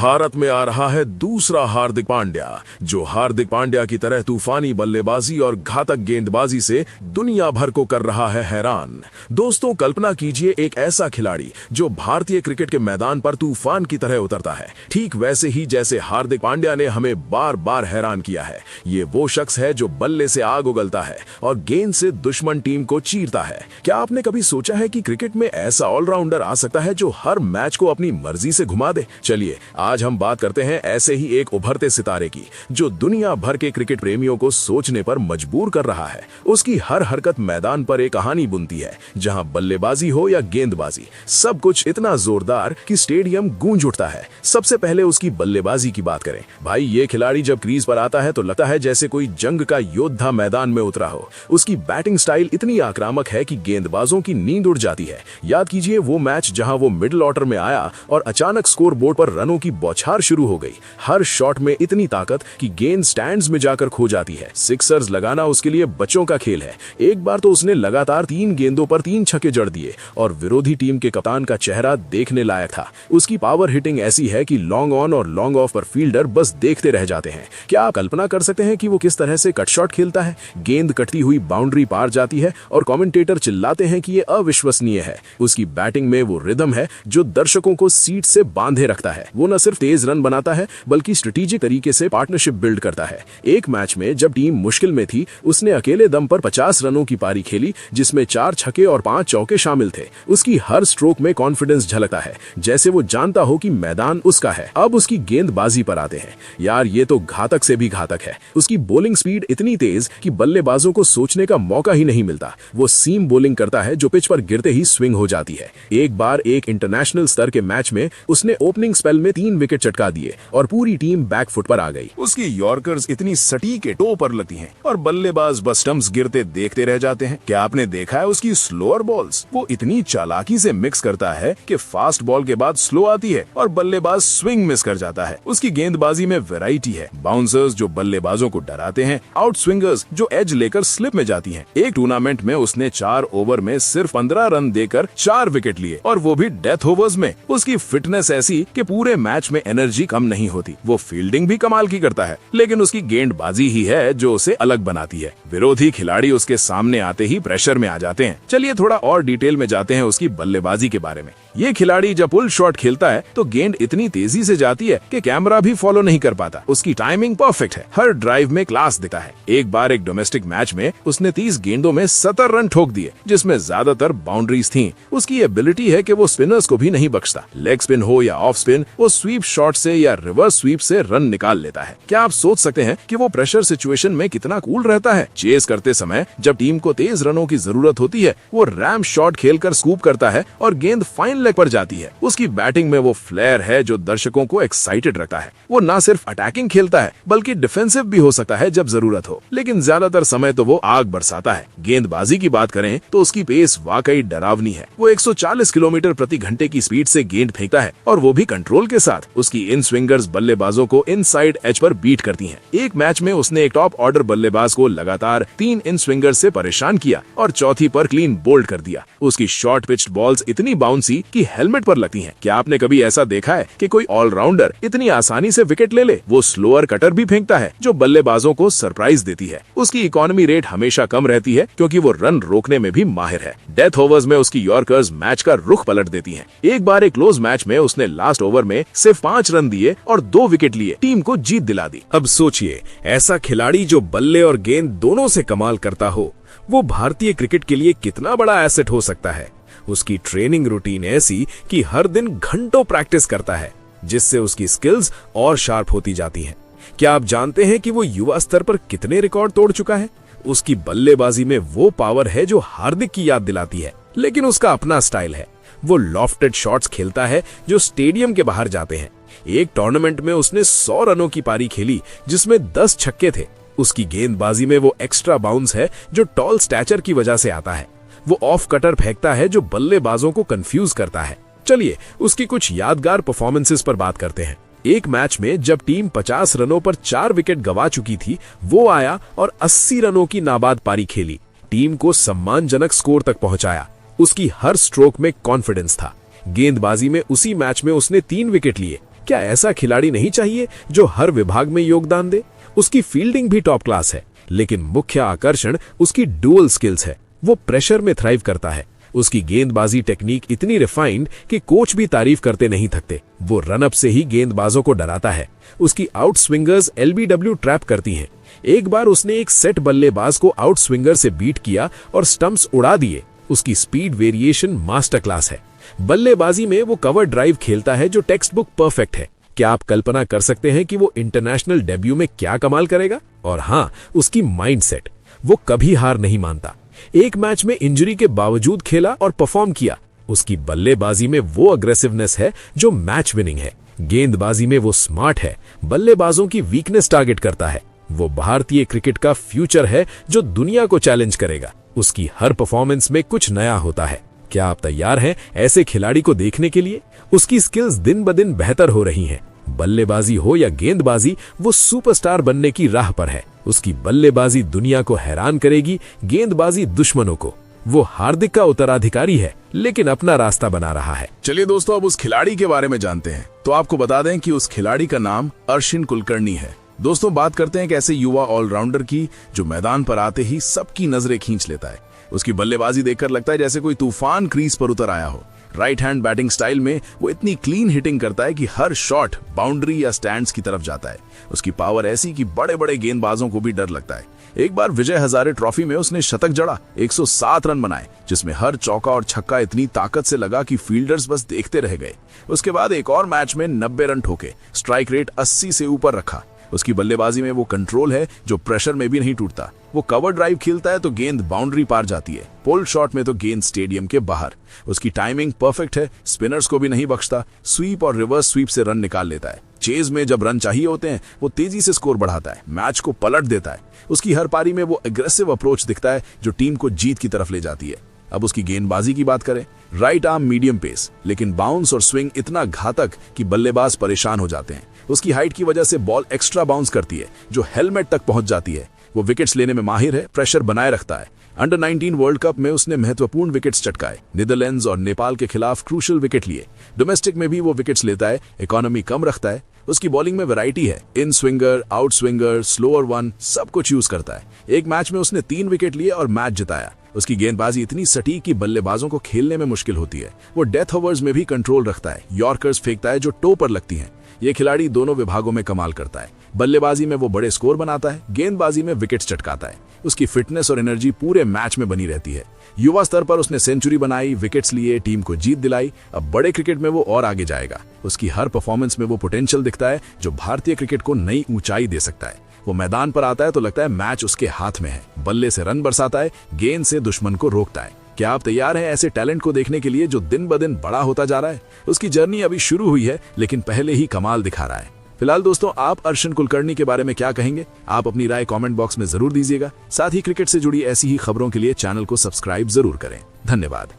भारत में आ रहा है दूसरा हार्दिक पांड्या, जो हार्दिक पांड्या की तरह तूफानी बल्लेबाजी और घातक गेंदबाजी से दुनिया भर को कर रहा है हैरान। दोस्तों, कल्पना कीजिए एक ऐसा खिलाड़ी जो भारतीय क्रिकेट के मैदान पर तूफान की तरह उतरता है, ठीक वैसे ही जैसे हार्दिक पांड्या ने हमें बार बार हैरान किया है। ये वो शख्स है जो बल्ले से आग उगलता है और गेंद से दुश्मन टीम को चीरता है। क्या आपने कभी सोचा है कि क्रिकेट में ऐसा ऑलराउंडर आ सकता है जो हर मैच को अपनी मर्जी से घुमा दे? चलिए आज हम बात करते हैं ऐसे ही एक उभरते सितारे की, जो दुनिया भर के क्रिकेट प्रेमियों को सोचने पर मजबूर कर रहा है। उसकी हर हरकत मैदान पर एक कहानी बुनती है, जहां बल्लेबाजी हो या गेंदबाजी, सब कुछ इतना जोरदार कि स्टेडियम गूंज उठता है। सबसे पहले उसकी बल्लेबाजी की बात करें। भाई, ये खिलाड़ी जब क्रीज पर आता है तो लगता है जैसे कोई जंग का योद्धा मैदान में उतरा हो। उसकी बैटिंग स्टाइल इतनी आक्रामक है कि गेंदबाजों की नींद उड़ जाती है। याद कीजिए वो मैच जहां वो मिडिल ऑर्डर में आया और अचानक स्कोर बोर्ड पर रनों की बौछार शुरू हो गई। हर शॉट में इतनी ताकत कि गेंद स्टैंड्स में जाकर खो जाती है। सिक्सर्स लगाना उसके लिए बच्चों का खेल है। एक बार तो उसने लगातार 3 गेंदों पर 3 छक्के जड़ दिए और विरोधी टीम के कप्तान का चेहरा देखने लायक था। उसकी पावर हिटिंग ऐसी है कि लॉन्ग ऑन और लॉन्ग ऑफ पर फील्डर बस देखते रह जाते हैं। क्या आप कल्पना कर सकते हैं कि वो किस तरह से कट शॉट खेलता है? गेंद कटती हुई बाउंड्री पार जाती है और कमेंटेटर चिल्लाते हैं कि ये अविश्वसनीय है। उसकी बैटिंग में वो रिदम है जो दर्शकों को सीट से बांधे रखता है। वो न सिर्फ तेज रन बनाता है बल्कि स्ट्रेटेजिक तरीके से पार्टनरशिप बिल्ड करता है। एक मैच में जब टीम मुश्किल में थी, उसने अकेले दम पर 50 रनों की पारी खेली, जिसमें 4 छक्के और 5 चौके शामिल थे। उसकी हर स्ट्रोक में कॉन्फिडेंस झलकता है, जैसे वो जानता हो कि मैदान उसका है। अब उसकी गेंदबाजी पर आते हैं। यार, ये तो घातक से भी घातक है। उसकी बॉलिंग स्पीड इतनी तेज कि बल्लेबाजों को सोचने का मौका ही नहीं मिलता। वो सीम बॉलिंग करता है जो पिच पर गिरते ही स्विंग हो जाती है। एक बार एक इंटरनेशनल स्तर के मैच में उसने ओपनिंग स्पेल में 3 विकेट चटका दिए और पूरी टीम बैकफुट पर आ गई। उसकी यॉर्कर्स इतनी सटीक के टो पर लगती हैं और बल्लेबाज बस स्टंप्स गिरते देखते रह जाते हैं। क्या आपने देखा है उसकी स्लोअर बॉल्स? वो इतनी चालाकी से मिक्स करता है कि फास्ट बॉल के बाद स्लो आती है और बल्लेबाज स्विंग मिस कर जाता है। उसकी गेंदबाजी में वैरायटी है। बाउंसर्स जो बल्लेबाजों को डराते हैं, आउट स्विंगर्स जो एज लेकर स्लिप में जाती हैं। एक टूर्नामेंट में उसने 4 ओवर में सिर्फ 15 रन देकर 4 विकेट लिए, और वो भी डेथ ओवर्स में। उसकी फिटनेस ऐसी कि पूरे मैच में एनर्जी कम नहीं होती। वो फील्डिंग भी कमाल की करता है, लेकिन उसकी गेंदबाजी ही है जो उसे अलग बनाती है। विरोधी खिलाड़ी उसके सामने आते ही प्रेशर में आ जाते हैं। चलिए थोड़ा और डिटेल में जाते हैं उसकी बल्लेबाजी के बारे में। ये खिलाड़ी जब पुल शॉट खेलता है तो गेंद इतनी तेजी से जाती है कि कैमरा भी फॉलो नहीं कर पाता। उसकी टाइमिंग परफेक्ट है, हर ड्राइव में क्लास दिखता है। एक बार एक डोमेस्टिक मैच में उसने 30 गेंदों में 70 रन ठोक दिए, जिसमें ज्यादातर बाउंड्रीज थीं। उसकी एबिलिटी है कि वो स्पिनर्स को भी नहीं बख्शता। लेग स्पिन हो या ऑफ स्पिन, वो स्वीप शॉट से या रिवर्स स्वीप से रन निकाल लेता है। क्या आप सोच सकते हैं कि वो प्रेशर सिचुएशन में कितना कूल रहता है? चेस करते समय जब टीम को तेज रनों की जरूरत होती है, वो रैम शॉट खेलकर स्कूप करता है और गेंद फाइन लेग पर जाती है। उसकी बैटिंग में वो फ्लेयर है जो दर्शकों को एक्साइटेड रखता है। वो न सिर्फ अटैकिंग खेलता है बल्कि डिफेंसिव भी हो सकता है जब जरूरत हो, लेकिन ज्यादातर समय तो वो आग बरसाता है। गेंदबाजी की बात करें तो उसकी पेस वाकई डरावनी है। वो 140 किलोमीटर प्रति घंटे की स्पीड से गेंद फेंकता है, और वो भी कंट्रोल के साथ। उसकी इन स्विंगर्स बल्लेबाजों को इनसाइड एज पर बीट करती हैं। एक मैच में उसने एक टॉप ऑर्डर बल्लेबाज को लगातार 3 इन स्विंगर्स से परेशान किया और चौथी पर क्लीन बोल्ड कर दिया। उसकी शॉर्ट पिच्ड बॉल्स इतनी बाउंसी कि हेलमेट पर लगती हैं। क्या आपने कभी ऐसा देखा है कि कोई ऑलराउंडर इतनी आसानी से विकेट ले ले? वो स्लोअर कटर भी फेंकता है जो बल्लेबाजों को सरप्राइज देती है। उसकी इकोनॉमी रेट हमेशा कम रहती है क्योंकि वो रन रोकने में भी माहिर है। डेथ ओवर्स में उसकी यॉर्कर्स मैच का रुख पलट देती हैं। एक बार एक क्लोज मैच में उसने लास्ट ओवर में सिर्फ 5 रन दिए और 2 विकेट लिए, टीम को जीत दिला दी। अब सोचिए, ऐसा खिलाड़ी जो बल्ले और गेंद दोनों से कमाल करता हो, वो भारतीय क्रिकेट के लिए कितना बड़ा एसेट हो सकता है। उसकी ट्रेनिंग रूटीन ऐसी कि हर दिन घंटों प्रैक्टिस करता है, जिससे उसकी स्किल्स और शार्प होती जाती हैं। क्या आप जानते हैं कि वो युवा स्तर पर कितने रिकॉर्ड तोड़ चुका है? उसकी बल्लेबाजी में वो पावर है जो हार्दिक की याद दिलाती है, लेकिन उसका अपना स्टाइल है। वो लॉफ्टेड शॉट्स खेलता है जो स्टेडियम के बाहर जाते हैं। एक टूर्नामेंट में उसने 100 रनों की पारी खेली, जिसमें 10 छक्के थे। उसकी गेंदबाजी में वो एक्स्ट्रा बाउंस है जो टॉल स्टैचर की वजह से आता है। वो ऑफ कटर फेंकता है जो बल्लेबाजों को कंफ्यूज करता है। चलिए उसकी कुछ यादगार परफॉर्मेंसेस पर बात करते हैं। एक मैच में जब टीम 50 रनों पर 4 विकेट गंवा चुकी थी, वो आया और 80 रनों की नाबाद पारी खेली। टीम को सम्मानजनक स्कोर तक पहुंचाया। उसकी हर स्ट्रोक में कॉन्फिडेंस था। गेंदबाजी में उसी मैच में उसने 3 विकेट लिए क्या ऐसा खिलाड़ी नहीं चाहिए जो हर विभाग में योगदान दे? उसकी फील्डिंग भी टॉप क्लास है, लेकिन मुख्य आकर्षण उसकी डुअल स्किल्स है। वो प्रेशर में थ्राइव करता है। उसकी गेंदबाजी टेक्निक इतनी रिफाइंड कि कोच भी तारीफ करते नहीं थकते। वो रनअप से ही गेंदबाजों को डराता है। उसकी आउट स्विंगर्स एलबीडब्ल्यू ट्रैप करती हैं। एक बार उसने एक सेट बल्लेबाज को आउट स्विंगर से बीट किया और स्टंप्स उड़ा दिए। उसकी स्पीड वेरिएशन मास्टर क्लास है। बल्लेबाजी में वो कवर ड्राइव खेलता है जो टेक्स्ट बुक परफेक्ट है। क्या आप कल्पना कर सकते हैं कि वो इंटरनेशनल डेब्यू में क्या कमाल करेगा? और हाँ, उसकी माइंडसेट, वो कभी हार नहीं मानता। एक मैच में इंजरी के बावजूद खेला और परफॉर्म किया। उसकी बल्लेबाजी में वो अग्रेसिवनेस है जो मैच विनिंग है। गेंदबाजी में वो स्मार्ट है, बल्लेबाजों की वीकनेस टारगेट करता है। वो भारतीय क्रिकेट का फ्यूचर है जो दुनिया को चैलेंज करेगा। उसकी हर परफॉर्मेंस में कुछ नया होता है। क्या आप तैयार हैं ऐसे खिलाड़ी को देखने के लिए? उसकी स्किल्स दिन ब दिन बेहतर हो रही हैं। बल्लेबाजी हो या गेंदबाजी, वो सुपरस्टार बनने की राह पर है। उसकी बल्लेबाजी दुनिया को हैरान करेगी, गेंदबाजी दुश्मनों को। वो हार्दिक का उत्तराधिकारी है, लेकिन अपना रास्ता बना रहा है। चलिए दोस्तों, अब उस खिलाड़ी के बारे में जानते हैं। तो आपको बता दें कि उस खिलाड़ी का नाम अर्शिन कुलकर्णी है। दोस्तों, बात करते हैं एक ऐसे युवा ऑलराउंडर की जो मैदान पर आते ही सबकी नजरें खींच लेता है। उसकी बल्लेबाजी देखकर लगता है जैसे कोई तूफान क्रीज पर उतर आया हो। राइट हैंड बैटिंग स्टाइल में वो इतनी क्लीन हिटिंग करता है कि हर शॉट बाउंड्री या स्टैंड्स की तरफ जाता है। उसकी पावर ऐसी कि बड़े बड़े गेंदबाजों को भी डर लगता है। एक बार विजय हजारे ट्रॉफी में उसने शतक जड़ा, 107 रन बनाए, जिसमें हर चौका और छक्का इतनी ताकत से लगा कि फील्डर्स बस देखते रह गए। उसके बाद एक और मैच में 90 रन ठोके, स्ट्राइक रेट 80 से ऊपर रखा। उसकी बल्लेबाजी में वो कंट्रोल है जो प्रेशर में भी नहीं टूटता। वो कवर ड्राइव खेलता है तो गेंद बाउंड्री पार जाती है, पुल शॉट में तो गेंद स्टेडियम के बाहर। उसकी टाइमिंग परफेक्ट है, स्पिनर्स को भी नहीं बख्शता। स्वीप और रिवर्स स्वीप से रन निकाल लेता है। चेज में जब रन चाहिए होते हैं वो तेजी से स्कोर बढ़ाता है, मैच को पलट देता है। उसकी हर पारी में वो एग्रेसिव अप्रोच दिखता है जो टीम को जीत की तरफ ले जाती है। अब उसकी गेंदबाजी की बात करें, राइट आर्म मीडियम पेस, लेकिन बाउंस और स्विंग इतना घातक कि बल्लेबाज परेशान हो जाते हैं। उसकी हाइट की वजह से बॉल एक्स्ट्रा बाउंस करती है जो हेलमेट तक पहुंच जाती है। वो विकेट्स लेने में माहिर है, प्रेशर बनाए रखता है। अंडर 19 वर्ल्ड कप में उसने महत्वपूर्ण विकेट्स चटकाए। नीदरलैंड्स और नेपाल के खिलाफ क्रूशल विकेट लिए। डोमेस्टिक में भी वो विकेट्स लेता है, इकोनॉमी कम रखता है। उसकी बॉलिंग में वैरायटी है, inswinger, outswinger, slower one, सब कुछ यूज करता है। एक मैच में उसने 3 विकेट लिए और मैच जिताया। उसकी गेंदबाजी इतनी सटीक कि बल्लेबाजों को खेलने में मुश्किल होती है। वो डेथ ओवर्स में भी कंट्रोल रखता है, यॉर्कर्स फेंकता है जो टो पर लगती हैं। ये खिलाड़ी दोनों विभागों में कमाल करता है। बल्लेबाजी में वो बड़े स्कोर बनाता है, गेंदबाजी में विकेट्स चटकाता है। उसकी फिटनेस और एनर्जी पूरे मैच में बनी रहती है। युवा स्तर पर उसने सेंचुरी बनाई, विकेट्स लिए, टीम को जीत दिलाई। अब बड़े क्रिकेट में वो और आगे जाएगा। उसकी हर परफॉर्मेंस में वो पोटेंशियल दिखता है जो भारतीय क्रिकेट को नई ऊंचाई दे सकता है। वो मैदान पर आता है तो लगता है मैच उसके हाथ में है। बल्ले से रन बरसाता है, गेंद से दुश्मन को रोकता है। क्या आप तैयार हैं ऐसे टैलेंट को देखने के लिए जो दिन ब दिन बड़ा होता जा रहा है? उसकी जर्नी अभी शुरू हुई है, लेकिन पहले ही कमाल दिखा रहा है। फिलहाल दोस्तों, आप अर्शिन कुलकर्णी के बारे में क्या कहेंगे? आप अपनी राय कमेंट बॉक्स में जरूर दीजिएगा। साथ ही क्रिकेट से जुड़ी ऐसी ही खबरों के लिए चैनल को सब्सक्राइब जरूर करें। धन्यवाद।